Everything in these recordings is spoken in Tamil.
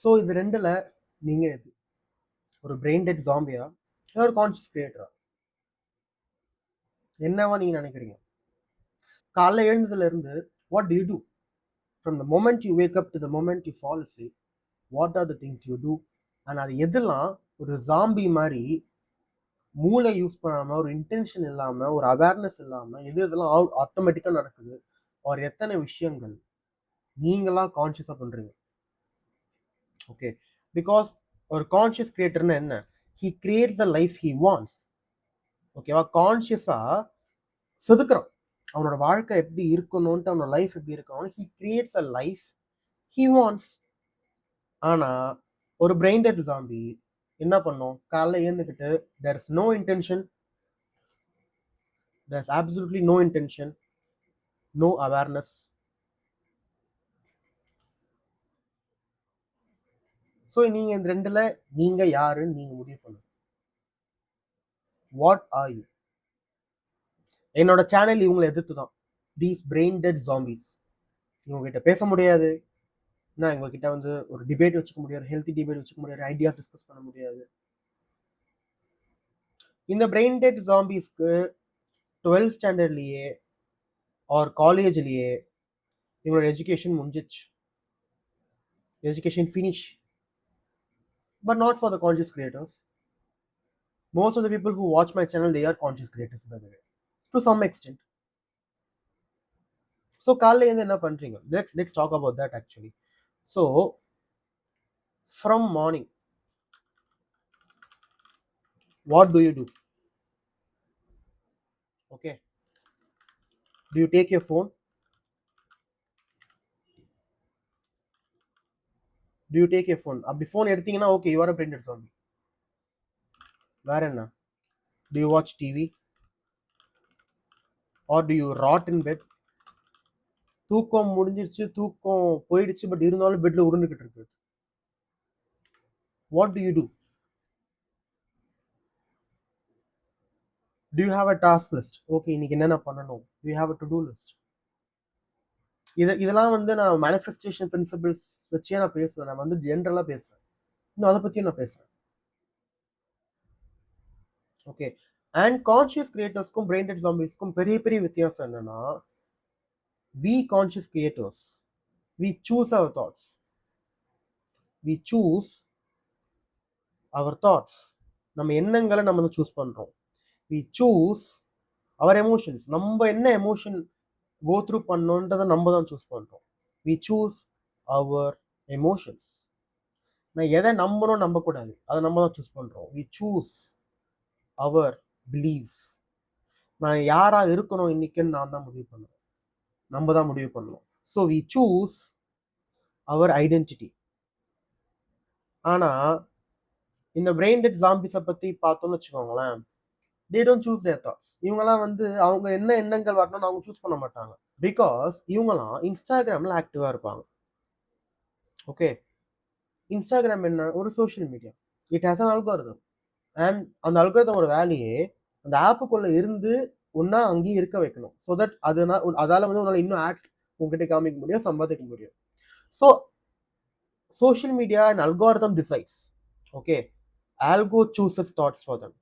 ஸோ இது ரெண்டுல நீங்க எது? ஒரு பிரெயின் டெட் ஜாம்பியா இல்லை ஒரு கான்ஷியஸ் கிரியேட்டரா? என்னவா நீங்க நினைக்கிறீங்க? காலைல எழுந்ததுல இருந்து what do you do from the moment you wake up to the moment you fall asleep? What are the things you do? And அது எதெல்லாம் ஒரு ஜாம்பி மாதிரி மூளை யூஸ் பண்ணாம, ஒரு இன்டென்ஷன் இல்லாம, ஒரு அவேர்னஸ் இல்லாம எது இதெல்லாம் ஆட்டோமேட்டிக்கா நடக்குது? ஒரு எத்தனை விஷயங்கள் நீங்களா கான்ஷியஸா பண்றீங்க? ஓகே, பிகாஸ் ஒரு கான்ஷியஸ் கிரியேட்டர்னா என்ன? He creates the life he wants. ஓகேவா? கான்ஷியஸா செதுக்குறான் அவனோட வாழ்க்கை எப்படி இருக்கணும்ட்டு, அவனோட லைஃப் எப்படி இருக்கணும். He creates a life he wants. ஆனா ஒரு பிரெயின் டெட் ஜாம்பி என்ன பண்ணும்? காலைல ஏந்துக்கிட்டு there is no intention, there is absolutely no intention, no awareness. So நீங்க இந்த ரெண்டுல நீங்க யாருன்னு நீங்க முடிவு பண்ணுங்க. What are you? என்னோட சேனல் இவங்களை எதிர்த்து தான். These brain dead zombies. இவங்க கிட்ட பேச முடியாது, நான் எங்ககிட்ட வந்து ஒரு டிபேட் வச்சுக்க முடியாது, ஹெல்த்தி டிபேட் வச்சுக்க முடியாது, ஐடியாஸ் டிஸ்கஸ் பண்ண முடியாது. இந்த பிரெயின் டெட் ஜாம்பிஸ்க்கு 12th ஸ்டாண்டர்ட்லயே ஆர் காலேஜ்லயே இவங்களோட எஜுகேஷன் முடிஞ்சிச்சு. Education finish. But not for the conscious creators. Most of the people who watch my channel, they are conscious creators, by the way, to some extent. So காலைல இருந்து என்ன பண்றீங்க? Let's talk about that actually. So from morning, what do you do? Okay, do you take your phone? Do you take your phone? அப்படி phone எடுத்தீங்கன்னா okay, you are a brain dead zombie. வேற என்ன? Do you watch TV? Or do you rot in bed? தூக்கம் முடிஞ்சிருச்சு, தூக்கம் போயிடுச்சு, பட் இருந்தாலும் பெட்ல உருண்டுகிட்டு இருக்கு. What do you do? Do you have a task list? Okay, இன்னைக்கு என்னென்ன பண்ணணும்? Do you have a to-do list? இதெல்லாம் வந்து நான் மேனிஃபெஸ்டேஷன் பிரின்சிபிள்ஸ் வச்சே நான் பேசுவேன். நான் வந்து ஜென்ரலா பேசுறேன், இன்னும் அதை பத்தியும் நான் பேசுறேன். ஓகே, அண்ட் கான்ஷியஸ் கிரியேட்டர்ஸ்க்கும் பிரெயின் டெட் ஜாம்பிஸ்க்கும் பெரிய பெரிய வித்தியாசம் என்னன்னா, we conscious creators, we choose our thoughts. We choose our thoughts. நம்ம எண்ணங்களை நம்ம சூஸ் பண்றோம். We choose our emotions. நம்ம என்ன எமோஷன் கோ த்ரூ பண்ணோன்றதை நம்ம தான் சூஸ் பண்றோம். We choose our emotions. நான் எதை நம்பணும் நம்பக்கூடாது அதை நம்ம தான் சூஸ் பண்றோம். We choose our beliefs. நான் யாரா இருக்கணும் இன்னைக்குன்னு நான் தான் முடிவு பண்ணுவேன், நம்ம தான் முடிவு பண்ணுவோம். So we choose our identity. ஆனா இந்த பிரெயின் டெட் ஜாம்பிஸை பத்தி பார்த்தோம்னு வச்சுக்கோங்களேன், they don't choose their thoughts. இவங்கெல்லாம் வந்து அவங்க என்ன எண்ணங்கள் வரணும்னு அவங்க சூஸ் பண்ண மாட்டாங்க. பிகாஸ் இவங்கெல்லாம் இன்ஸ்டாகிராம்ல ஆக்டிவா இருப்பாங்க. ஓகே, இன்ஸ்டாகிராம் என்ன? ஒரு social media. It has an algorithm. And அந்த அல்காரிதமோட வேலையே அந்த ஆப்புக்குள்ள இருந்து ஒன்னா அங்கேயே இருக்க வைக்கணும். ஸோ தட் அதால வந்து உன்னால இன்னும் ஆட்ஸ் உங்ககிட்ட காமிக்க முடியும், சம்பாதிக்க முடியும். So social media and algorithm decides. Okay, algo சூசஸ் thoughts for them.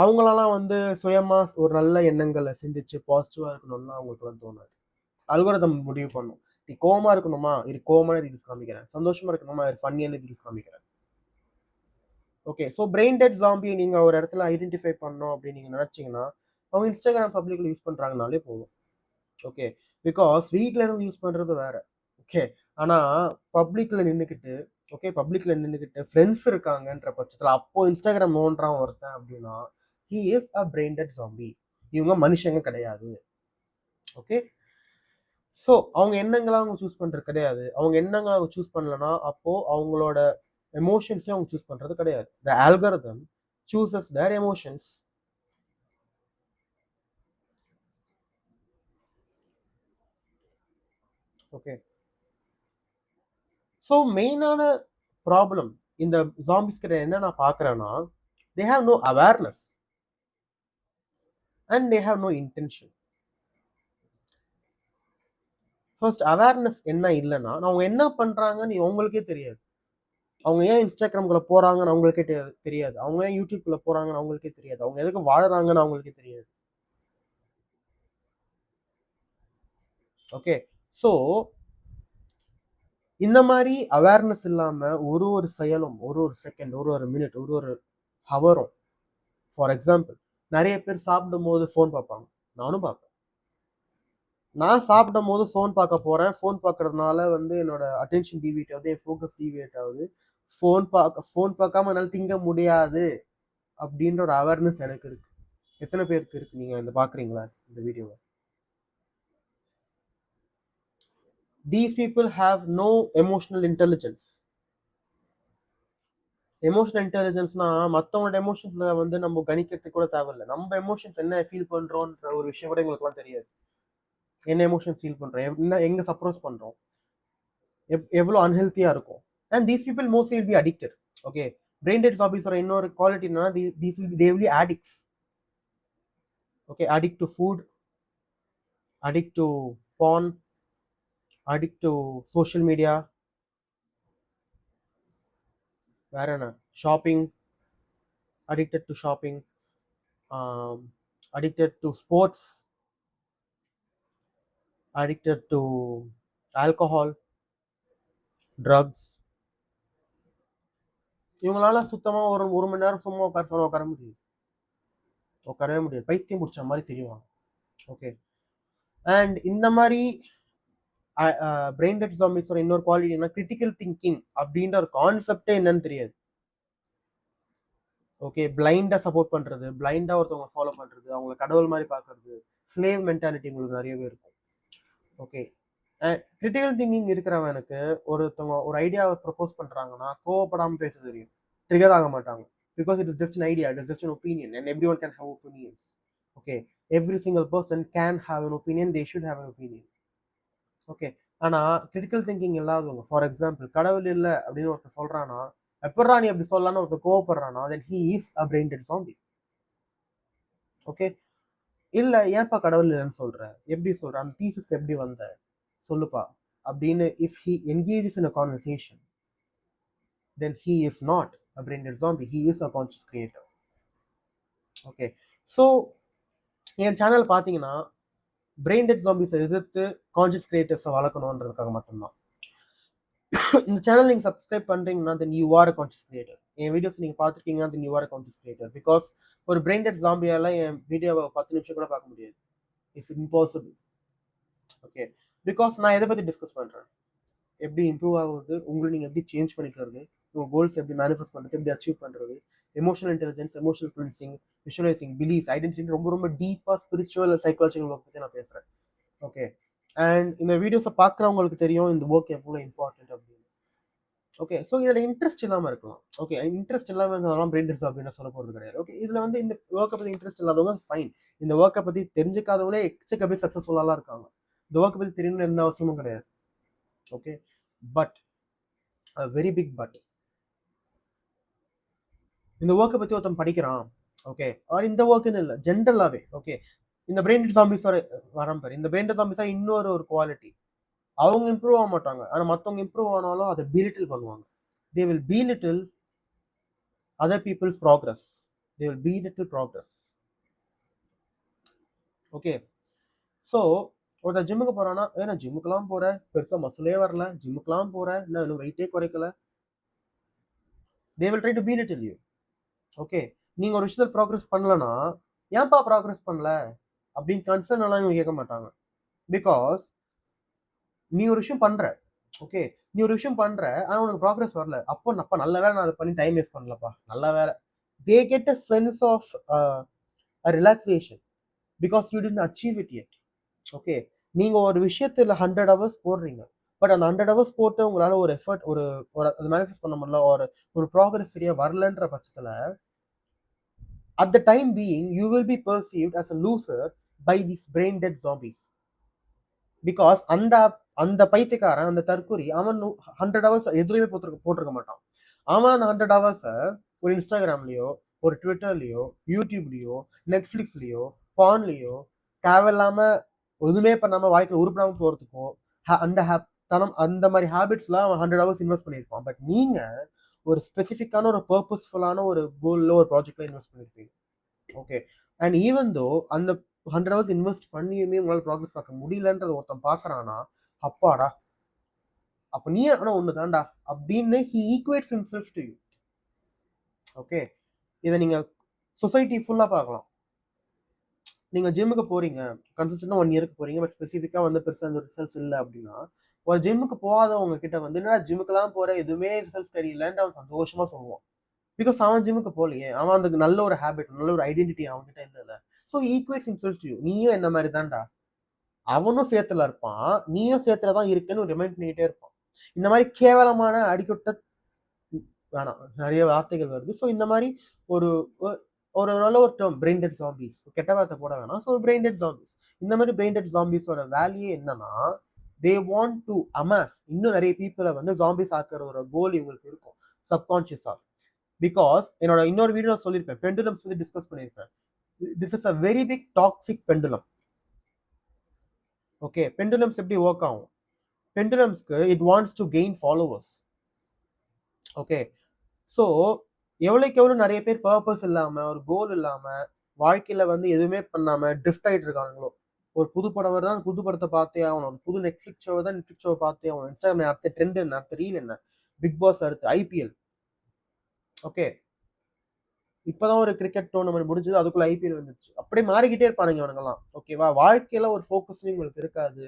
அவங்களெல்லாம் வந்து சுயமா ஒரு நல்ல எண்ணங்களை சிந்திச்சு பாசிட்டிவா இருக்கணும்னா அவங்களுக்கு வந்து தோணாது. அல்காரிதம் முடிவு பண்ணும். நீ கோவமா இருக்கணுமா, இது கோவமான ரீல்ஸ் காமிக்கிறேன், சந்தோஷமா இருக்கணுமா, இது ஃபன்னியான ரீல்ஸ் காமிக்கிறேன். ஓகே, ஸோ பிரெயின் டெட் ஜாம்பியை நீங்க ஒரு இடத்துல ஐடென்டிஃபை பண்ணணும் அப்படின்னு நீங்க நினைச்சீங்கன்னா, அவங்க இன்ஸ்டாகிராம் பப்ளிக்ல யூஸ் பண்றாங்கனாலே போதும். ஓகே, பிகாஸ் வீட்ல இருந்து யூஸ் பண்றது வேற. ஓகே, ஆனா பப்ளிக்ல நின்றுக்கிட்டு ஃப்ரெண்ட்ஸ் இருக்காங்கன்ற பட்சத்துல அப்போ இன்ஸ்டாகிராம் நோன்றான் ஒருத்தன் அப்படின்னா, he is a brain dead zombie. இவங்க மனுஷங்க கிடையாது. ஓகே, ஸோ அவங்க எண்ணங்களை அவங்க சூஸ் பண்றது கிடையாது. அவங்க எண்ணங்களை அவங்க சூஸ் பண்ணலன்னா அப்போ அவங்களோட எமோஷன்ஸையும் அவங்க சூஸ் பண்றது கிடையாது. The algorithm chooses their emotions. Okay, so மெயினான ப்ராப்ளம் இந்த ஜாம்பிஸ் கிட்ட என்ன நான் பார்க்குறேன்னா, they have no awareness and they have no intention. First awareness என்ன இல்லைன்னா அவங்க என்ன பண்றாங்கன்னு அவங்களுக்கே தெரியாது. அவங்க ஏன் இன்ஸ்டாகிராம்குள்ள போறாங்கன்னு அவங்களுக்கே தெரியாது. அவங்க ஏன் யூடியூப்குள்ள போறாங்கன்னு அவங்களுக்கே தெரியாது. அவங்க எதுக்கு வாழறாங்கன்னு அவங்களுக்கே தெரியாது. ஓகே, ஸோ இந்த மாதிரி அவேர்னஸ் இல்லாம ஒரு ஒரு செயலும், ஒரு ஒரு செகண்ட், ஒரு ஒரு மினிட், ஒரு ஒரு ஹவரும், ஃபார் எக்ஸாம்பிள் நிறைய பேர் சாப்பிடும் போது ஃபோன் பார்ப்பாங்க. நானும் பார்ப்பேன். நான் சாப்பிடும் போது ஃபோன் பார்க்க போறேன். ஃபோன் பார்க்கறதுனால வந்து என்னோட அட்டென்ஷன் டிவியேட் ஆகுது, என் ஃபோக்கஸ் டிவியேட் ஆகுது. ஃபோன் பார்க்காம என்னால் திங்க முடியாது அப்படின்ற ஒரு அவேர்னஸ் எனக்கு இருக்கு. எத்தனை பேருக்கு இருக்கு? நீங்க இந்த பாக்குறீங்களா இந்த வீடியோவை? These people have no emotional intelligence. Emotional இன்டெலிஜென்ஸ்னா மற்றவங்களோட எமோஷன்ஸ்ல வந்து நம்ம கணிக்கிறதுக்கு கூட தேவையில்லை. நம்ம எமோஷன்ஸ் என்ன ஃபீல் பண்றோம்ன்ற ஒரு விஷயம் கூட எங்களுக்குலாம் தெரியாது. என்ன எமோஷன்ஸ் ஃபீல் பண்றோம், என்ன எங்க சப்ரோஸ் பண்றோம், எவ்வளோ அன்ஹெல்த்தியா இருக்கும். And these people mostly will be addicted. Okay, brain dead ஹாபிஸோட இன்னொரு குவாலிட்டி என்னன்னா they will be addicts. Okay, addict to food, addict to porn, addict to social media, வேற என்ன, shopping, addicted to shopping, addicted to sports, addicted to alcohol, drugs. இவங்களால சுத்தமா ஒரு மணி நேரம் சும்மா உட்கார முடியும், உட்காரவே முடியாது. பைத்தியம் பிடிச்ச மாதிரி தெரியும். ஓகே, அண்ட் இந்த மாதிரி பிரெயின் டெட் ஜாம்பிஸோட இன்னொரு குவாலிட்டி என்ன, கிரிட்டிக்கல் திங்கிங் அப்படின்ற ஒரு கான்செப்டே என்னன்னு தெரியாது. ஓகே, பிளைண்டா சப்போர்ட் பண்றது, பிளைண்டா ஒருத்தவங்க ஃபாலோ பண்றது, அவங்களை கடவுள் மாதிரி பாக்குறது, ஸ்லேவ் மென்டாலிட்டி உங்களுக்கு நிறையவே இருக்கும். ஓகே, கிரிட்டிக்கல் திங்கிங் இருக்கிறவனுக்கு ஒருத்தவங்க ஒரு ஐடியாவை ப்ரப்போஸ் பண்றாங்கன்னா கோவப்படாம பேச தெரியும், ட்ரிகர் ஆக மாட்டாங்க. Because it is just an idea, it is just an opinion, and everyone can have opinions. Okay, every single person can have an opinion, they should have an opinion. Okay, ஆனா கிரிட்டிக்கல் திங்கிங் இல்லாதவங்க, ஃபார் எக்ஸாம்பிள் கடவுள் இல்லை அப்படின்னு ஒருத்தர் சொல்றானா, எப்படா நீ அப்படி சொல்லலான்னு ஒருத்தர் கோவப்படுறானா, then he is a brain dead zombie. Okay, இல்ல ஏன்பா கடவுள் இல்லைன்னு சொல்ற, எப்படி சொல்ற, அந்த தீசிஸ்க்கு எப்படி வந்த சொல்லுப்பா அப்படின்னு if he engages in a conversation, then he is not a brain dead zombie, he is a conscious creator. Okay, so N channel பார்த்தீங்கன்னா பிரெயின் டெட் ஜாம்பிஸை எதிர்த்து கான்ஷியஸ் கிரியேட்டர்ஸை வளர்க்கணுன்றதுக்காக மட்டும்தான். இந்த சேனல் நீங்கள் சப்ஸ்கிரைப் பண்ணுறீங்கன்னா then you are a conscious creator. என் வீடியோஸ் நீங்கள் பார்த்துருக்கீங்கன்னா then you are a conscious creator. Because ஒரு பிரெயின் டெட் ஜாம்பியால என் வீடியோவை 10 நிமிஷம் கூட பார்க்க முடியாது. It's impossible. ஓகே, பிகாஸ் நான் எதை பற்றி டிஸ்கஸ் பண்ணுறேன், எப்படி இம்ப்ரூவ் ஆகுறது, உங்களை நீங்கள் எப்படி சேஞ்ச் பண்ணிக்கிறது, உங்கள் கோல்ஸ் எப்படி மேனிஃபெஸ்ட் பண்ணுறது, எப்படி அச்சீவ் பண்ணுறது, emotional intelligence, emotional priming, visualising, beliefs, identity, ரொம்ப ரொம்ப டீப்பாக ஸ்பிரிச்சுவல் சைக்காலஜிக்கல் ஒர்க் பற்றி நான் பேசுகிறேன். ஓகே, அண்ட் இந்த வீடியோஸை பார்க்குறவங்களுக்கு தெரியும் இந்த ஒர்க் எவ்வளோ இம்பார்ட்டன்ட் அப்படின்னு. ஓகே, ஸோ இதில் இன்ட்ரெஸ்ட் இல்லாமல் இருக்கலாம். ஓகே, இன்ட்ரெஸ்ட் இல்லாமல் இருந்தாலும் பிரெயின் டெட் அப்படின்னு சொல்ல போகிறது கிடையாது. ஓகே, இதில் வந்து இந்த ஒர்க்கை பற்றி இன்ட்ரெஸ்ட் இல்லாதவங்க ஃபைன். இந்த ஒர்க்கை பற்றி தெரிஞ்சுக்காதவங்களே எக்கச்சக்க சக்ஸஸ்ஃபுல்லாலாம் இருக்காங்க. இந்த ஒர்க்கை பற்றி தெரியணும்னு எந்த அவசியமும் கிடையாது. Okay, but a very big but, இந்த ஒர்க்கை பற்றி ஒருத்தன் படிக்கிறான், ஓகே, அவர் இந்த ஒர்க்குன்னு இல்லை ஜென்ரலாகவே. ஓகே, இந்த பிரெயின் டெட் ஜாம்பிஸோட வரம்பர், இந்த பிரெயின் டெட் ஜாம்பிஸோட இன்னொரு குவாலிட்டி, அவங்க இம்ப்ரூவ் ஆக மாட்டாங்க, ஆனால் மற்றவங்க இம்ப்ரூவ் ஆனாலும் அதை பீலிட்டில் பண்ணுவாங்க. they will belittle other people's progress, they will belittle progress. Okay, so ஒருத்தர் ஜிம்முக்கு போறான்னா, ஏன்னா ஜிம்முக்கெல்லாம் போற, பெருசா மசிலே வரல, ஜிம்முக்கெல்லாம் போற, இன்னும் வெயிட்டே குறைக்கல, they will try to belittle you. Okay, நீங்க ஒரு விஷயத்தில் ப்ராக்ரஸ் பண்ணலன்னா ஏன்பா ப்ராக்ரஸ் பண்ணல அப்படின்னு கன்சர்ன் எல்லாம் இவங்க கேட்க மாட்டாங்க. பிகாஸ் நீ ஒரு விஷயம் பண்ற, ஓகே, நீ ஒரு விஷயம் பண்ற, ஆனா உனக்கு ப்ராக்ரஸ் வரல, அப்போ நல்ல வேலை நான் அதை பண்ணி டைம் வேஸ்ட் பண்ணலப்பா, நல்ல வேலை. They get a sense of relaxation because you didn't achieve it yet. Okay, நீங்க ஒரு விஷயத்துல 100 hours போடுறீங்க, பட் அந்த 100 hours போட்டு உங்களால ஒரு எஃபர்ட் ஒரு அது மேனிஃபெஸ்ட் பண்ண முடியல, ஒரு ப்ராக்ரஸ் சரியா வரலன்ற பட்சத்துல at the time being you will be perceived as a loser by these brain dead zombies. Because அந்த பைத்தியக்காரன், அந்த தற்கொலை, அவன் 100 hours எதுலையுமே போட்டிருக்க மாட்டான். அவன் அந்த 100 hours ஒரு இன்ஸ்டாகிராம்லயோ, ஒரு ட்விட்டர்லயோ, யூடியூப்லயோ, நெட்ஃபிளிக்ஸ்லயோ, பான்லயோ தேவையில்லாம எதுவுமே பண்ணாம வாழ்க்கையில் உருப்படாம போறதுக்கோ, அந்த மாதிரி ஹேபிட்ஸ்லாம் 100 hours இன்வெஸ்ட் பண்ணியிருப்பான். பட் நீங்க ஒரு ஸ்பெசிஃபிக்கான ஒரு பர்பஸ்ஃபுல்லான ஒரு கோல்ல ஒரு ப்ராஜெக்ட்ல இன்வெஸ்ட் பண்ணியிருப்பீங்க. ஓகே. அண்ட் ஈவன் தோ அந்த 100 hours இன்வெஸ்ட் பண்ணியுமே உங்களால் ப்ராக்ரஸ் பார்க்க முடியலன்றது ஒருத்தன் பார்க்கறானா, அப்பாடா அப்ப நீ ஆனா ஒன்று தான்டா அப்படின்னு he equates himself to you. ஓகே. இதை நீங்க சொசைட்டி ஃபுல்லா பார்க்கலாம். நீங்க ஜிம்முக்கு போறீங்க, கன்சிஸ்டன்டா 1 இயருக்கு போறீங்க, பட் ஸ்பெசிஃபிக்கா வந்து பெருசா அந்த ரிசல்ட்ஸ் இல்லை அப்படின்னா, ஒரு ஜிம்முக்கு போகாதவங்க கிட்ட வந்து என்னடா ஜிம்முக்கெல்லாம் போற எதுவுமே ரிசல்ட்ஸ் தெரியலன்னு அவன் சந்தோஷமா சொல்லுவான். பிகாஸ் அவன் ஜிம்முக்கு போகலையே, அவன் அந்த நல்ல ஒரு ஹேபிட், நல்ல ஒரு ஐடென்டிட்டி அவன்கிட்ட இல்லைல்ல. So equates himself to you. நீயும் என்ன மாதிரி தான்டா, அவனும் சேத்துல இருப்பான், நீயும் சேத்துல தான் இருக்குன்னு ரிமைண்ட் பண்ணிக்கிட்டே இருப்பான். இந்த மாதிரி கேவலமான அடிக்கொட்ட வேணாம், நிறைய வார்த்தைகள் வருது. ஸோ இந்த மாதிரி ஒரு ஒரு நல்ல ஒரு டேர்ம் பிரெயின் டெட் ஜாம்பிஸ், கெட்ட வார்த்தை போட வேணாம். ஸோ பிரெயின் டெட் ஜாம்பிஸ், இந்த மாதிரி பிரெயின் டெட் ஜாம்பிஸோட வேல்யூ என்னன்னா, தே வாண்ட் டு அமாஸ் இன்னும் நிறைய பீப்புளை வந்து ஜாம்பிஸ் ஆக்குற ஒரு கோல் இவங்களுக்கு இருக்கும் சப்கான்சியஸா. பிகாஸ் என்னோட இன்னொரு வீடியோ சொல்லியிருப்பேன், பெண்டுலம்ஸ் வந்து டிஸ்கஸ் பண்ணியிருப்பேன். This is a very big toxic pendulum. Okay. Pendulums எப்படி ஒர்க் ஆகும்? பெண்டுலம்ஸ்க்கு it wants to gain followers. Okay. So எவ்வளோக்கு எவ்வளோ நிறைய பேர் பர்பஸ் இல்லாமல், ஒரு கோல் இல்லாமல், வாழ்க்கையில் வந்து எதுவுமே பண்ணாமல் ட்ரிஃப்ட் ஆகிட்டு இருக்காங்களோ, ஒரு புது படம் வருதான், புது படத்தை பார்த்தே ஆகணும், ஒரு புது நெட்ஃப்ளிக்ஸ் ஷோவை தான் நெட்ஃப்ளிக்ஸ் ஷோவை பார்த்தே ஆகணும், இன்ஸ்டாகிராம் அடுத்த ட்ரெண்ட் என்ன, அடுத்த ரீல் என்ன, பிக் பாஸ் அடுத்து ஐபிஎல். ஓகே. இப்போதான் ஒரு கிரிக்கெட் டோர்னமெண்ட் முடிஞ்சது, அதுக்குள்ள ஐபிஎல் வந்துருச்சு. அப்படியே மாறிக்கிட்டே இருப்பானுங்க அவனுங்கெல்லாம். ஓகேவா? வாழ்க்கையில் ஒரு ஃபோக்கஸ்லையும் உங்களுக்கு இருக்காது.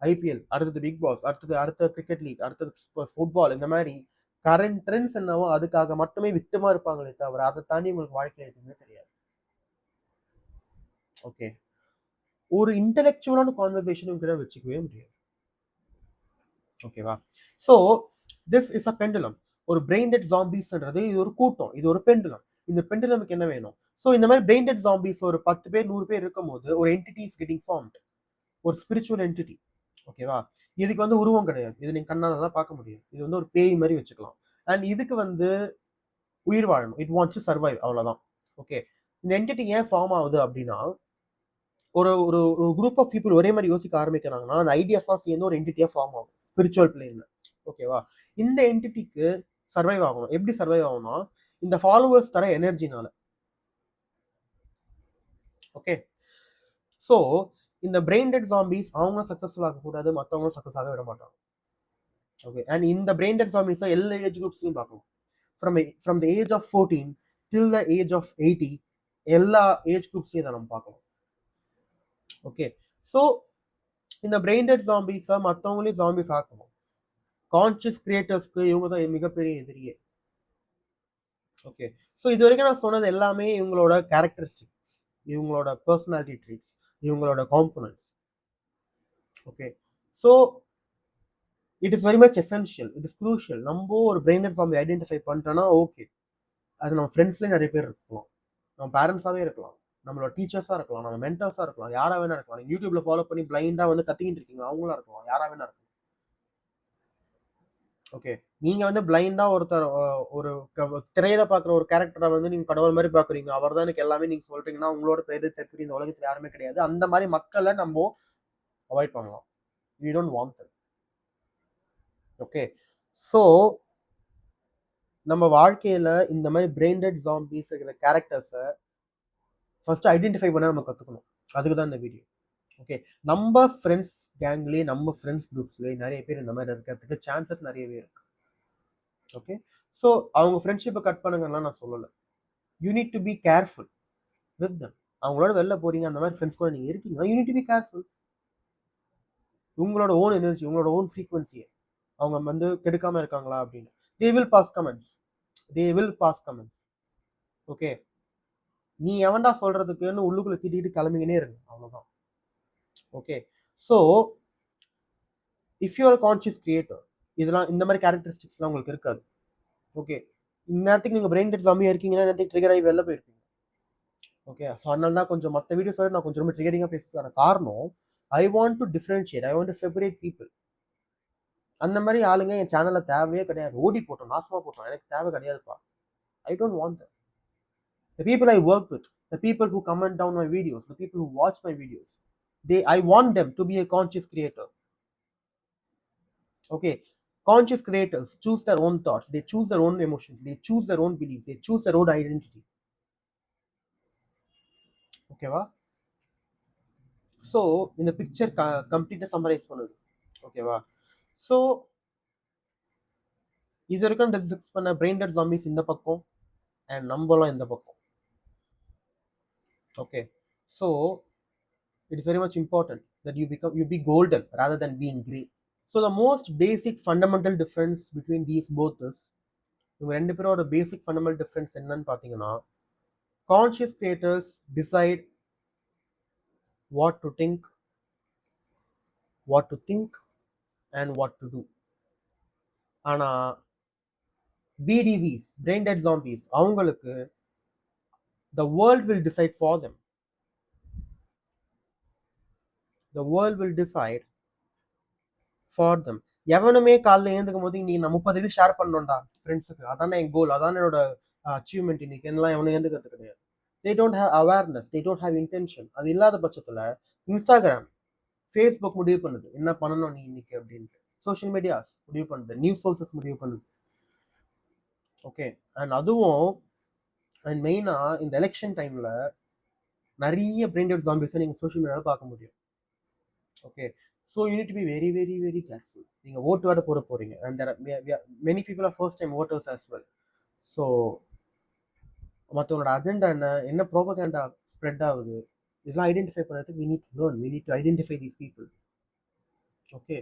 ஐபிஎல் அடுத்தது, பிக் பாஸ் அடுத்தது, அடுத்த கிரிக்கெட் லீக் அடுத்தது, ஃபுட்பால், இந்த மாதிரி கரண்ட் ட்ரெண்ட்ஸ் என்னவோ அதுக்காக மட்டுமே விக்டமா இருப்பாங்களே தவிர அதை தாண்டி உங்களுக்கு வாழ்க்கையில் எதுவுமே தெரியாது. ஓகே. ஒரு இன்டெலெக்சுவலான கான்வர்சேஷனும் கூட வச்சுக்கவே முடியாது. ஓகேவா? So this is a pendulum. ஒரு பிரெயின் டெட் ஜாம்பிஸ்ன்றது இது ஒரு கூட்டம், இது ஒரு பெண்டுலம். இந்த பெண்டுலமுக்கு என்ன வேணும்? ஸோ இந்த மாதிரி பிரெயின் டெட் ஜாம்பிஸ் ஒரு 10 பேர் 100 பேர் இருக்கும் போது ஒரு என்டிட்டி இஸ் கெட்டிங் ஃபார்ம்ட், ஒரு ஸ்பிரிச்சுவல் என்டிட்டி. ஓகேவா? இதுக்கு வந்து உருவம் கிடையாது, இது நீங்க கண்ணால தான் பார்க்க முடியும். இது வந்து ஒரு பேய் மாதிரி வச்சுக்கலாம். அண்ட் இதுக்கு வந்து உயிர் வாழணும், இட் வாண்ட்ஸ் டு சர்வைவ், அவ்வளவுதான். ஓகே. இந்த என்டிட்டி ஏன் ஃபார்ம் ஆகுது அப்படின்னா, ஒரு ஒரு ஒரு குரூப் ஆஃப் பீப்புள் ஒரே மாதிரி யோசிக்க ஆரம்பிக்கிறாங்கன்னா அந்த ஐடியாஸ்லாம் சேர்ந்து ஒரு என்டிட்டியா ஃபார்ம் ஆகும் ஸ்பிரிச்சுவல் பிளேன்ல. ஓகேவா? இந்த என்டிட்டிக்கு சர்வைவ் ஆகணும். எப்படி சர்வைவ் ஆகும்னா, இந்த ஃபாலோவர்ஸ் தர எனர்ஜினால. ஓகே. ஸோ இந்த பிரெயின் டெட் ஜாம்பிஸ் அவங்களும் சக்ஸஸ்ஃபுல் ஆகக்கூடாது, மற்றவங்களும் சக்ஸஸ் ஆக விட மாட்டாங்க. ஓகே. அண்ட் இந்த பிரெயின் டெட் ஜாம்பிஸை எல்லா ஏஜ் குரூப்ஸ்லையும் பார்க்கலாம். From the age of 14 till the age of 80 எல்லா ஏஜ் குரூப்ஸ்லையும் இதை நம்ம பார்க்கலாம். ஓகே. ஸோ இந்த பிரெயின் டெட் ஜாம்பிஸை மற்றவங்களையும் ஜாம்பிஸ் ஆக்கணும். கான்ஷியஸ் கிரியேட்டர்ஸ்க்கு இவங்க தான் மிகப்பெரிய எதிரியே. ஓகே. ஸோ இது வரைக்கும் நான் சொன்னது எல்லாமே இவங்களோட கேரக்டரிஸ்டிக்ஸ், இவங்களோட பர்சனாலிட்டி ட்ரீட்ஸ், இவங்களோட components. Okay. So it is very much essential, it is crucial. நம்ம ஒரு பிரெயின் டெட் ஜாம்பி ஐடென்டிஃபை பண்ணிட்டோன்னா ஓகே, அது நம்ம ஃப்ரெண்ட்ஸ்லேயே நிறைய பேர் இருக்கலாம், நம்ம பேரண்ட்ஸாகவே இருக்கலாம், நம்மளோட டீச்சர்ஸாக இருக்கலாம், நம்ம மென்டர்ஸாக இருக்கலாம், யாராக வேணா இருக்கலாம். நீங்கள் யூடியூப்ல ஃபாலோ பண்ணி பிளைண்டாக வந்து கத்திக்கிட்டு இருக்கீங்க, அவங்களா இருக்கலாம், யாராக வேணா இருக்கலாம். ஓகே. நீங்கள் வந்து பிளைண்டாக ஒருத்தர் ஒரு திரையில பார்க்குற ஒரு கேரக்டரை வந்து நீங்கள் கடவுள் மாதிரி பார்க்குறீங்க, அவர் தான் எனக்கு எல்லாமே நீங்கள் சொல்கிறீங்கன்னா உங்களோட பேர் தெற்கு இந்த உலகத்தில் யாருமே கிடையாது. அந்த மாதிரி மக்களை நம்ம அவாய்ட் பண்ணலாம். We don't want that. Okay. So நம்ம வாழ்க்கையில் இந்த மாதிரி பிரெயின் டெட் ஜாம்பிஸ் இருக்கிற கேரக்டர்ஸை ஃபர்ஸ்ட் ஐடென்டிஃபை பண்ண நம்ம கற்றுக்கணும். அதுக்கு தான் இந்த வீடியோ. ஓகே. நம்ம ஃப்ரெண்ட்ஸ் கேங்லேயே, நம்ம ஃப்ரெண்ட்ஸ் குரூப்ஸ்லேயே நிறைய பேர் இந்த மாதிரி இருக்கிறதுக்கு சான்சஸ் நிறையவே இருக்கு. ஓகே. ஸோ அவங்க ஃப்ரெண்ட்ஷிப்பை கட் பண்ணுங்கலாம் நான் சொல்லலை. You need to be careful with them. அவங்களோட வெளில போறீங்க, அந்த மாதிரி ஃப்ரெண்ட்ஸ் கூட நீங்கள் இருக்கீங்கன்னா you need to be careful. உங்களோட ஓன் எனர்ஜி, உங்களோட ஓன் ஃப்ரீக்வன்சியை அவங்க வந்து கெடுக்காமல் இருக்காங்களா அப்படின்னு. They will pass comments. Okay. நீ எவன்டா சொல்றதுக்குன்னு உள்ளுக்குள்ள திட்டிட்டு கிளம்பிக்கினே இருங்க, அவ்வளோதான். Okay. So if you are conscious creator, இதெல்லாம் இந்த மாதிரி கேரக்டரிஸ்டிக்ஸ்லாம் உங்களுக்கு இருக்காது. ஓகே. இந்நேரத்துக்கு நீங்கள் பிரெயின் டெட் ஜாம்பியாக இருக்கீங்கன்னா நேரத்துக்கு ட்ரிகர் ஆகி வெளில போயிருப்பீங்க. ஓகே. ஸோ அதனால தான் கொஞ்சம் மற்ற வீடியோஸோட நான் கொஞ்சம் ரொம்ப ட்ரிகரிங்காக பேசுறதுக்கான காரணம், I want to differentiate, I want to separate people. அந்த மாதிரி ஆளுங்க என் சேனலில் தேவையே கிடையாது. ஓடி போட்டோம், நாசமாக போட்டோம், எனக்கு தேவை கிடையாதுப்பா. I don't want that. The people I work with, the people who comment down my videos, the people who watch my videos, I want them to be a conscious creator. Okay, conscious creators choose their own thoughts, they choose their own emotions, they choose their own beliefs, they choose their own identity. ஓகேவா? ஸோ இந்த பிக்சர் கம்ப்ளீட்டாக சம்மரைஸ் பண்ணுது. ஓகேவா? ஸோ இது வரைக்கும் டிஸ்கஸ் பண்ண பிரெயின் டெட் ஜாம்பிஸ் இந்த பக்கம் அண்ட் நம்மளும் இந்த பக்கம். Okay, so it is very much important that you be golden rather than being gray. So the most basic fundamental difference between these both is, இவங்க ரெண்டு பேரோட பேசிக் ஃபண்டமெண்டல் டிஃப்ரென்ஸ் என்னன்னு பார்த்தீங்கன்னா, conscious creators decide what to think and what to do. ஆனா BDZs, brain dead zombies, அவங்களுக்கு the world will decide for them. The world will decide for them. எவனுமே காலைல ஏந்துக்கும் போது நீ நான் 30 ரீல் ஷேர் பண்ணணும்டா ஃப்ரெண்ட்ஸுக்கு, அதானே என் கோல், அதானே என்னோட அச்சீவ்மெண்ட் இன்னைக்கு, எல்லாம் எவனும் ஏந்துக்கிறது கிடையாது. they don't have awareness, they don't have intention. அது இல்லாத பட்சத்தில் இன்ஸ்டாகிராம், ஃபேஸ்புக் முடிவு பண்ணுது என்ன பண்ணணும் நீ இன்னைக்கு அப்படின்ட்டு, சோஷியல் மீடியாஸ் முடிவு பண்ணுது, நியூஸ் சோர்சஸ் முடிவு பண்ணுது. ஓகே, அண்ட் அதுவும் அண்ட் மெயினாக இந்த எலெக்ஷன் டைமில் நிறைய பிரெயின் டெட் ஜாம்பிஸை நீங்கள் சோஷியல் மீடியாவில் பார்க்க முடியும். Okay, so you need to be very very very careful. நீங்கள் ஓட்டு வேட போகிறீங்க and many people are first time voters as well. So மற்றவங்களோட அஜெண்டா என்ன ப்ரோபகேண்டா ஸ்ப்ரெட் ஆகுது, இதெல்லாம் ஐடென்டிஃபை பண்ணுறதுக்கு we need to learn, we need to identify these people. Okay,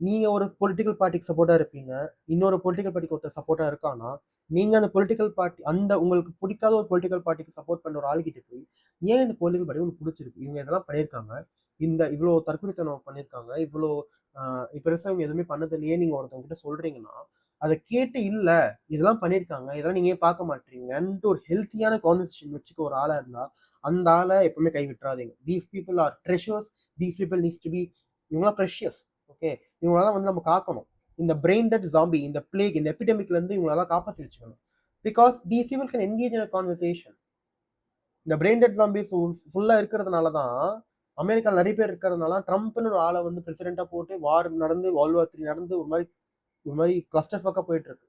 நீங்கள் ஒரு பொலிட்டிக்கல் பார்ட்டிக்கு சப்போர்ட்டாக இருப்பீங்க, இன்னொரு பொலிட்டிக்கல் பார்ட்டிக்கு ஒருத்தர் சப்போர்ட்டாக இருக்கான்னா, நீங்கள் அந்த பொலிட்டிக்கல் பார்ட்டி, அந்த உங்களுக்கு பிடிக்காத ஒரு பொலிட்டிக்கல் பார்ட்டிக்கு சப்போர்ட் பண்ணுற ஒரு ஆளுகிட்ட போய் ஏன் இந்த பொலிட்டிக்கல் பார்ட்டி உங்களுக்கு பிடிச்சிருக்கு, இவங்க இதெல்லாம் பண்ணியிருக்காங்க, இந்த இவ்வளோ தற்கொலைத்தனம் பண்ணியிருக்காங்க, இவ்வளோ இப்போ பெருசாக இவங்க எதுவுமே பண்ணதில்லையே நீங்கள் ஒருத்தவங்க கிட்ட சொல்கிறீங்கன்னா, அதை கேட்டு இல்லை இதெல்லாம் பண்ணியிருக்காங்க, இதெல்லாம் நீங்கள் ஏன் பார்க்க மாட்டீங்கன்ட்டு ஒரு ஹெல்த்தியான கான்வர்சேஷன் வச்சுக்க ஒரு ஆளாக இருந்தால் அந்த ஆளை எப்பவுமே கை விட்டுறாதீங்க. These people are treasures, these people needs to be, இவங்களாம் ப்ரெஷியஸ். ஓகே, இவங்களாம் வந்து நம்ம காக்கணும். இந்த பிரெயின் டெட் ஜாம்பி, இந்த பிளேக், இந்த எபிடமிக்ல இருந்து இவங்களெல்லாம் காப்பாற்றி வச்சுக்கணும். Because these people can engage in a conversation. இந்த பிரெயின் டெட் ஜாம்பிஸ் ஃபுல்லாக இருக்கிறதுனால தான் அமெரிக்காவில் நிறைய பேர் இருக்கிறதுனால ட்ரம்ப்னு ஒரு ஆளை வந்து பிரசிடென்ட்டாக போட்டு வார் நடந்து, வேர்ல்ட் வார் 3 நடந்து ஒரு மாதிரி கிளஸ்டர் ஃபக்காக போயிட்டு இருக்கு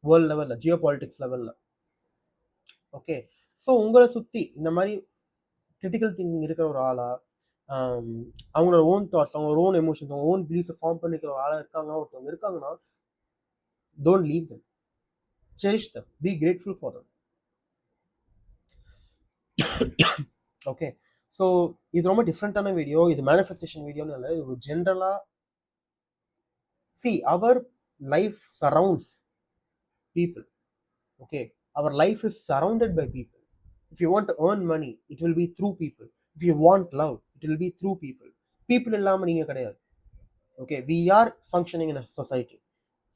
வேர்ல்ட் லெவலில், ஜியோ பாலிட்டிக்ஸ் லெவலில். ஓகே, ஸோ உங்களை சுற்றி இந்த மாதிரி கிரிட்டிக்கல் திங்கிங் இருக்கிற ஒரு ஆளா, அவங்களோட ஓன் தாட்ஸ், அவங்களோட ஓன் எமோஷன்ஸ், அவங்க ஓன் பிலீஃப்ஸை ஃபார்ம் பண்ணிக்கிற ஒரு ஆளாக இருக்காங்க, ஒருத்தவங்க இருக்காங்கன்னா, don't leave them, cherish them, be grateful for them. Okay, so இது ரொம்ப டிஃப்ரெண்ட்டான வீடியோ, இது மேனிஃபெஸ்டேஷன் வீடியோன்னு இல்லை, இது ஒரு ஜென்ரலாக see our life surrounds people. Okay, our life is surrounded by people. If you want to earn money, it will be through people. If you want love, it will be through people. People இல்லாம நீங்க கிடையாது. Okay, we are functioning in a society,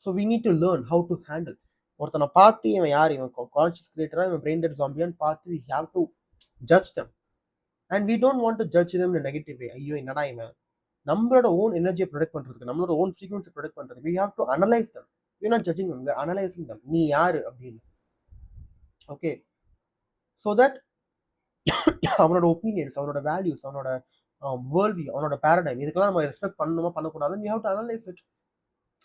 so we need to learn how to handle. ஒருத்தனை பார்த்து இவன் யார், இவன் கான்ஷியஸ் கிரியேட்டரா, இவன் பிரெயின் டெட் ஜாம்பியான்னு பார்த்து we have to judge them, and we don't want to judge them in a negative way. ஐயோ என்னடா இவன், நம்மளோட ஓன் எனர்ஜியை ப்ரொடெக்ட் பண்றதுக்கு, நம்மளோட ஓன் ஃப்ரீக்வன்சி ப்ரொடெக்ட் பண்றதுக்கு we have to analyze them. We're not judging them, we're analyzing them. நீ யாரு அப்படின்னு. ஓகே, ஸோ தட் அவனோட ஒப்பீனியன்ஸ், அவனோட வேல்யூஸ், அவனோட வேர்ல்ட் வியூ, அவனோட பேரடைம், இதுக்கெல்லாம் நம்ம ரெஸ்பெக்ட் பண்ணணுமா பண்ணக்கூடாதுன்னு we have to analyze it.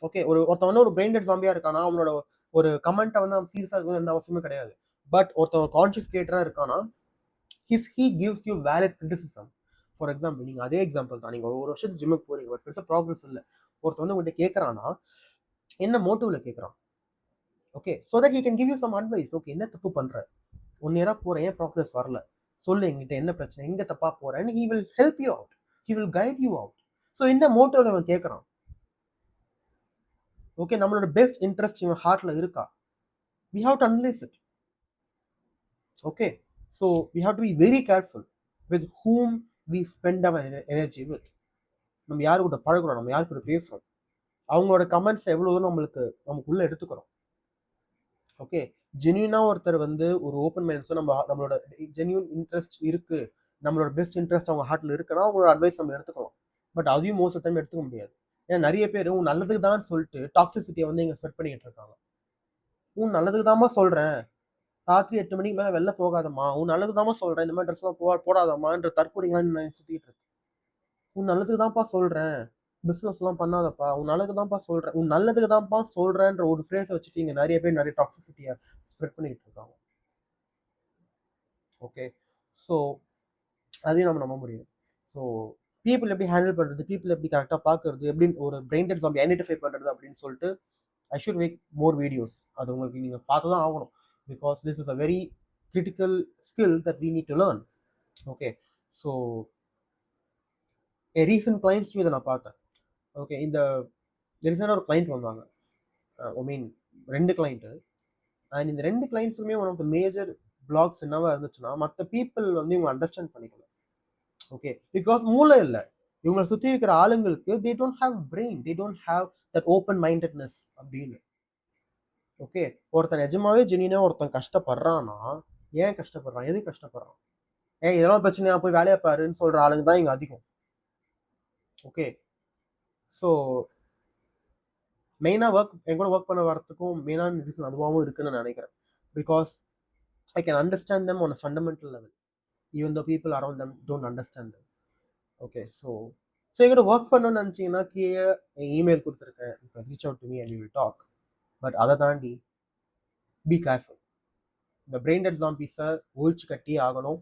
Okay, ஒருத்தன் வந்து ஒரு பிரெயின் டெட் ஜாம்பியா இருக்கானா, அவனோட ஒரு கமெண்ட்டை வந்து அவன் சீரியஸாக இருக்கணும் எந்த அவசியமே கிடையாது. பட் ஒருத்தன் ஒரு கான்ஷியஸ் கிரியேட்டராக இருக்கானா, if he gives you valid criticism, for example நீங்கள் அதே எக்ஸாம்பிள் தான், நீங்கள் ஒரு வருஷத்துக்கு ஜிம்முக்கு போறீங்க, பட் பெருசாக ப்ராக்ரஸ் இல்லை, ஒருத்தர் வந்து உங்கள்கிட்ட கேட்குறான்னா என்ன மோட்டிவ்ல கேட்குறான். Okay, so that he can give you some advice. Okay, என்ன தப்பு பண்ணுற, 1 இயராக போகிறேன், ஏன் ப்ராக்ரஸ் வரல, சொல்லு என்கிட்ட என்ன பிரச்சனை, எங்கே தப்பாக போகிறேன்னு he will help you out, he will guide you out. So என்ன மோட்டிவ்ல அவன் கேட்குறான். ஓகே, நம்மளோட பெஸ்ட் இன்ட்ரெஸ்ட் இவன் ஹார்ட்ல இருக்கா, we have to analyze it. Okay, so we have to be very careful with whom we spend our energy with. நம்ம யாரு கூட பழகுறோம், நம்ம யாரு கூட பேசுறோம், அவங்களோட கமெண்ட்ஸ் எவ்வளோ நமக்குள்ள எடுத்துக்கிறோம். ஓகே, ஜென்யூனா ஒருத்தர் வந்து ஒரு ஓப்பன் மைண்ட், நம்மளோட ஜென்யூன் இன்ட்ரெஸ்ட் இருக்கு, நம்மளோட பெஸ்ட் இன்ட்ரெஸ்ட் அவங்க ஹார்ட்ல இருக்குன்னா அவங்களோட அட்வைஸ் நம்ம எடுத்துக்கணும். பட் அதையும் மோஸ்ட் டைம் எடுத்துக்க முடியாது. ஏன்னா நிறைய பேர் உன் நல்லதுக்கு தான் சொல்லிட்டு டாக்ஸிசிட்டியை வந்து இங்கே ஸ்ப்ரெட் பண்ணிக்கிட்டு இருக்காங்க. உன் நல்லதுக்கு தாமா சொல்றேன், ராத்திரி 8 மணிக்கு மேலே வெளில போகாதம்மா, உன் நல்லதுக்கு தாமா சொல்றேன், இந்த மாதிரி ட்ரெஸ்லாம் போடாதம்மான்ற தற்கொலைங்களாம் நான் சுத்திட்டு இருக்கேன். உன் நல்லதுக்கு தான்ப்பா சொல்றேன், பிஸ்னஸ்லாம் பண்ணாதப்பா, உன் நல்லதுக்கு தான்ப்பா சொல்கிறேன், உன் நல்லதுக்கு தான்ப்பா சொல்கிறேன்ற ஒரு ஃப்ரேஸை வச்சுட்டு இங்கே நிறைய பேர் நிறைய டாக்ஸிசிட்டியை ஸ்ப்ரெட் பண்ணிகிட்டு இருக்காங்க. ஓகே, ஸோ அதையும் நம்ம நம்ப முடியும். ஸோ பீப்புள் எப்படி ஹேண்டில் பண்ணுறது, பீப்புள் எப்படி கரெக்டாக பார்க்குறது, எப்படி ஒரு பிரெயின் டெட் ஜாம்பி ஐடென்டிஃபை பண்ணுறது அப்படின்னு சொல்லிட்டு I should make more videos. அது உங்களுக்கு நீங்கள் பார்த்து தான் ஆகணும். Because this is a very critical skill that we need to learn. Okay, so recent clients இதை நான் பார்த்தேன். ஓகே, இந்த ரீசெண்டாக ஒரு கிளைண்ட் வந்தாங்க. ஐ மீன் 2 கிளைண்ட்டு. அண்ட் இந்த 2 கிளைண்ட்ஸுமே one of the major blocks என்னவா இருந்துச்சுன்னா, மற்ற பீப்புள் வந்து இவங்க அண்டர்ஸ்டாண்ட் பண்ணிக்கல. ஓகே, பிகாஸ் மூளை இல்லை இவங்களை சுற்றி இருக்கிற ஆளுங்களுக்கு. தே don't have brain, they don't have that open mindedness அப்படின்னு. ஓகே, ஒருத்தன் நிஜமாவே ஜெனினா ஒருத்தன் கஷ்டப்படுறான்னா ஏன் கஷ்டப்படுறான், எது கஷ்டப்படுறான், இதெல்லாம் பிரச்சனையா போய் வேலையை பாருன்னு சொல்ற ஆளுங்க தான் இங்க அதிகம். ஓகே, ஸோ மெயினாக என் கூட ஒர்க் பண்ண வரத்துக்கும் மெயினான ரீசன் அதுவாகவும் இருக்குன்னு நான் நினைக்கிறேன். Because I can understand them on a fundamental level, even though people around them don't understand them. Okay, so எங்கிட்ட ஒர்க் பண்ணணும்னு நினச்சிங்கன்னா கீழே இமெயில் கொடுத்துருக்கேன், you can reach out to me and we will talk. But அதை தாண்டி பி கேர்ஃபுல். இந்த பிரெயின் டெட் ஜாம்பிஸை ஒழிச்சு கட்டி ஆகணும்.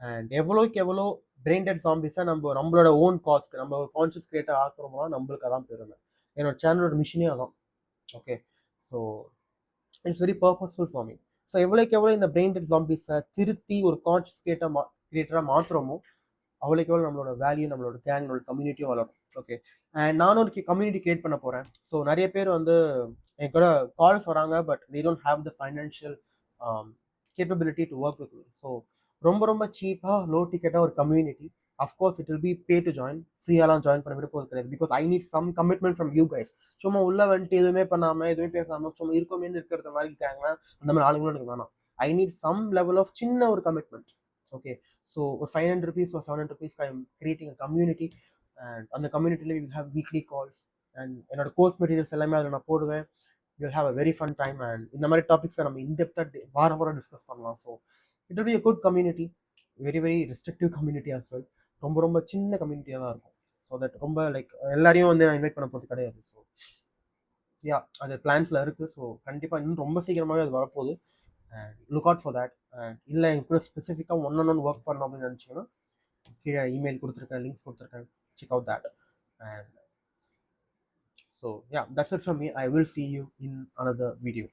அண்ட் எவ்வளோக்கு எவ்வளோ பிரெயின் டெட் ஜாம்பிஸை நம்மளோட ஓன் காஸ்க்கு நம்ம கான்ஷியஸ் கிரியேட்டர் ஆக்குறோம்னா நம்மளுக்கு அதான் பெருமை. என்னோட சேனலோட மிஷினே அதான். Okay, so it's very purposeful for me. So எவ்வளோக்கு எவ்வளோ இந்த பிரெயின் டெட் ஜாம்பிஸை திருத்தி ஒரு கான்ஷியஸ் கிரியேட்டராக மாற்றுறோமோ அவ்வளோக்கு எவ்வளோ நம்மளோட வேல்யூ, நம்மளோட கேங், நம்மளோட கம்யூனிட்டியும் வளரும். ஓகே, அண்ட் நானும் ஒரு கம்யூனிட்டி கிரியேட் பண்ண போகிறேன். ஸோ நிறைய பேர் வந்து என் கூட கால்ஸ் வராங்க, but they don't have the financial capability to work with me. So ரொம்ப ரொம்ப சீப்பாக லோ டிக்கெட்டாக ஒரு community. Of course it will be pay to join, ஃப்ரீயாலாம் ஜாயின் பண்ண விருப்பம் கிடையாது. Because I need some commitment from you guys. சும்மா உள்ள வந்துட்டு எதுவுமே பண்ணாமல் எதுவுமே பேசாமல் சும்மா இருக்கோமே இருக்கிறத மாதிரி இருக்காங்க, அந்த மாதிரி ஆளுங்களும் எனக்கு வேணாம். I need some level of சின்ன ஒரு கமிட்மெண்ட். ஓகே, ஸோ ஒரு ₹500 or ₹700 I am creating a community. And அந்த கம்யூனிட்டியில் will have weekly calls and என்னோட கோர்ஸ் மெட்டீரியல்ஸ் எல்லாமே அதில் நான் போடுவேன். Will have a very fun time and இந்த மாதிரி டாபிக்ஸை நம்ம இன்டெப்த்தாக வாரம் டிஸ்கஸ் பண்ணலாம். So it will be a good community, very very restrictive community as well. ரொம்ப ரொம்ப சின்ன கம்யூனிட்டியாக தான் இருக்கும். ஸோ தட் ரொம்ப லைக் எல்லாரையும் வந்து நான் இன்வைட் பண்ண போகிறது கிடையாது. ஸோ யா, அது பிளான்ஸில் இருக்குது. ஸோ கண்டிப்பாக இன்னும் ரொம்ப சீக்கிரமாகவே அது வரப்போகுது. And look out for that. And இல்லை எனக்கு கூட ஸ்பெசிஃபிக்காக ஒன் ஒர்க் பண்ணணும் அப்படின்னு நினச்சிங்கன்னா கீழே இமெயில் கொடுத்துருக்கேன், லிங்க்ஸ் கொடுத்துருக்கேன், check out that. And so yeah, that's it from me. I will see you in another video.